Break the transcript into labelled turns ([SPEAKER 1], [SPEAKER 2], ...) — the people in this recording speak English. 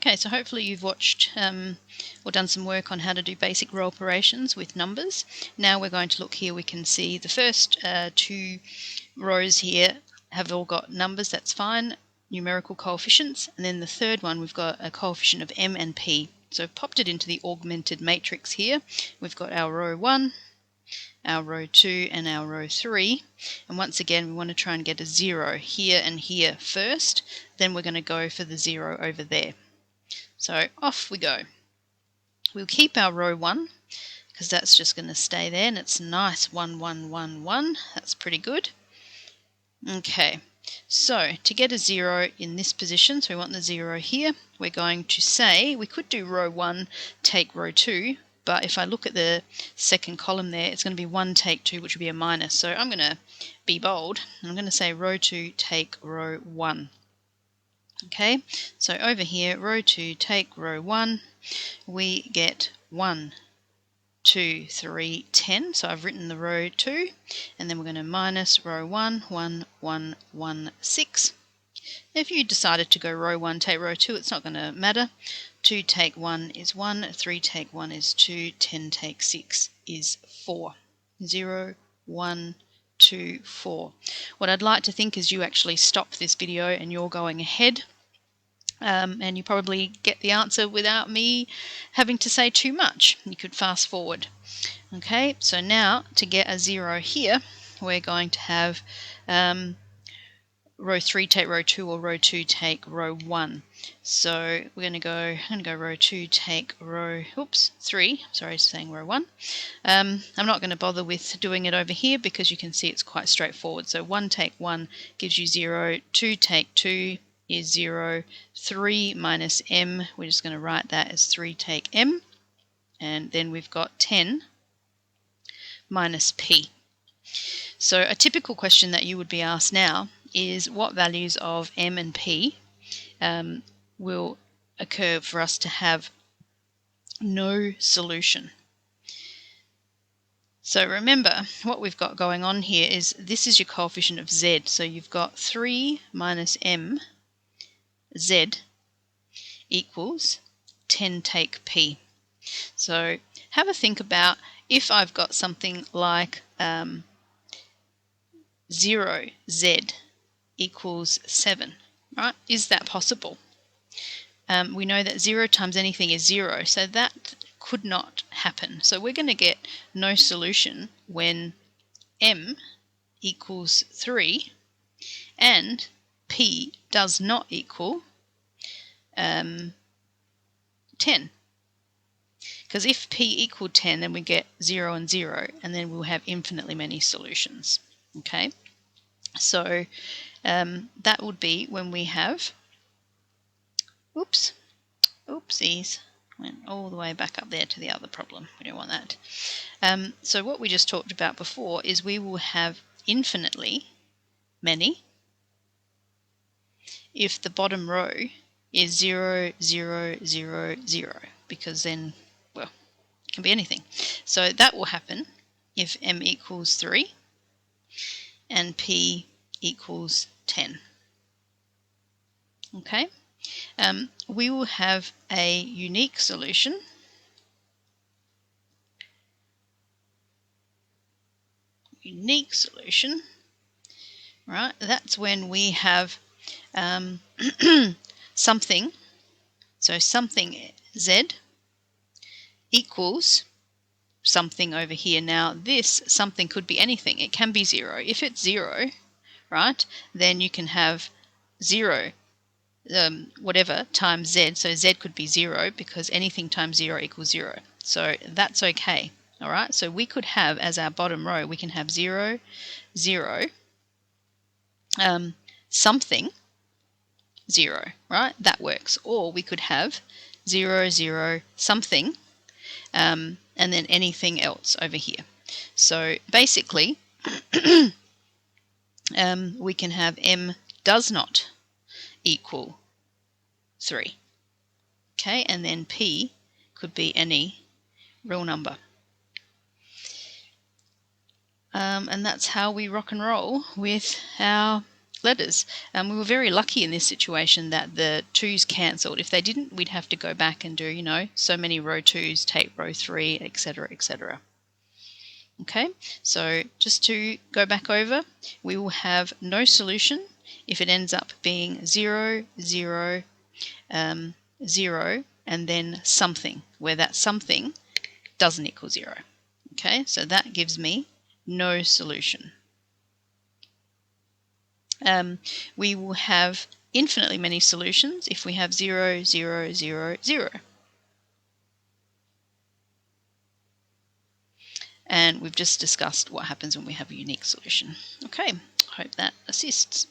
[SPEAKER 1] Okay, so hopefully you've watched or done some work on how to do basic row operations with numbers. Now we're going to look here. We can see the first two rows here have all got numbers, that's fine, numerical coefficients, and then the third one we've got a coefficient of m and p. So I've popped it into the augmented matrix here. We've got our row 1, our row 2 and our row 3, and once again we want to try and get a 0 here and here first, then we're going to go for the 0 over there. So off we go. We'll keep our row 1 because that's just going to stay there, and it's nice 1 1 1 1. That's pretty good. Okay, so to get a 0 in this position, so we want the 0 here, we're going to say we could do row 1 take row 2, but if I look at the second column there, it's going to be 1 take 2, which would be a minus. So I'm going to be bold. I'm going to say row 2 take row 1. Okay, so over here, row 2 take row 1, we get 1, 2, 3, 10. So I've written the row 2, and then we're going to minus row 1, 1, 1, 1, 6. If you decided to go row 1 take row 2, it's not going to matter. 2 take 1 is 1, 3 take 1 is 2, 10 take 6 is 4. 0, 1, 2, 4. What I'd like to think is you actually stop this video and you're going ahead, and you probably get the answer without me having to say too much. You could fast forward. Okay, so now to get a 0 here, we're going to have row 3 take row 2 or row 2 take row 1. So we're going to go row 2 take row 3, sorry, saying row 1. I'm not going to bother with doing it over here because you can see it's quite straightforward. So 1 take 1 gives you 0, 2 take 2 is 0, 3 minus m, we're just going to write that as 3 take m, and then we've got 10 minus p. So a typical question that you would be asked now is what values of m and p will occur for us to have no solution. So remember, what we've got going on here is this is your coefficient of z, so you've got 3 minus m z equals 10 take p. So have a think about if I've got something like 0z equals 7, right? Is that possible? We know that 0 times anything is 0, so that could not happen. So we're going to get no solution when m equals 3 and p does not equal 10. Because if p equaled 10, then we get 0 and 0, and then we'll have infinitely many solutions. Okay, so that would be when we have, oopsies, went all the way back up there to the other problem. We don't want that. So what we just talked about before is we will have infinitely many if the bottom row is 0, 0, 0, 0, because then, well, it can be anything. So that will happen if m equals 3 and p equals 10. Okay, we will have a unique solution. Right? That's when we have something, so something z equals something over here. Now this something could be anything. It can be 0. If it's 0, right, then you can have 0 whatever times z, so z could be 0 because anything times 0 equals 0. So that's okay. All right, so we could have as our bottom row, we can have 0, 0, something 0, right? That works. Or we could have 0, 0, something, and then anything else over here. So basically, we can have m does not equal 3. Okay, and then p could be any real number. And that's how we rock and roll with our letters. We were very lucky in this situation that the 2's cancelled. If they didn't, we'd have to go back and do, so many row 2's, take row 3, etc., etc. Okay, so just to go back over, we will have no solution if it ends up being 0, 0, 0, and then something, where that something doesn't equal 0. Okay, so that gives me no solution. We will have infinitely many solutions if we have 0, 0, 0, 0. And we've just discussed what happens when we have a unique solution. Okay, I hope that assists.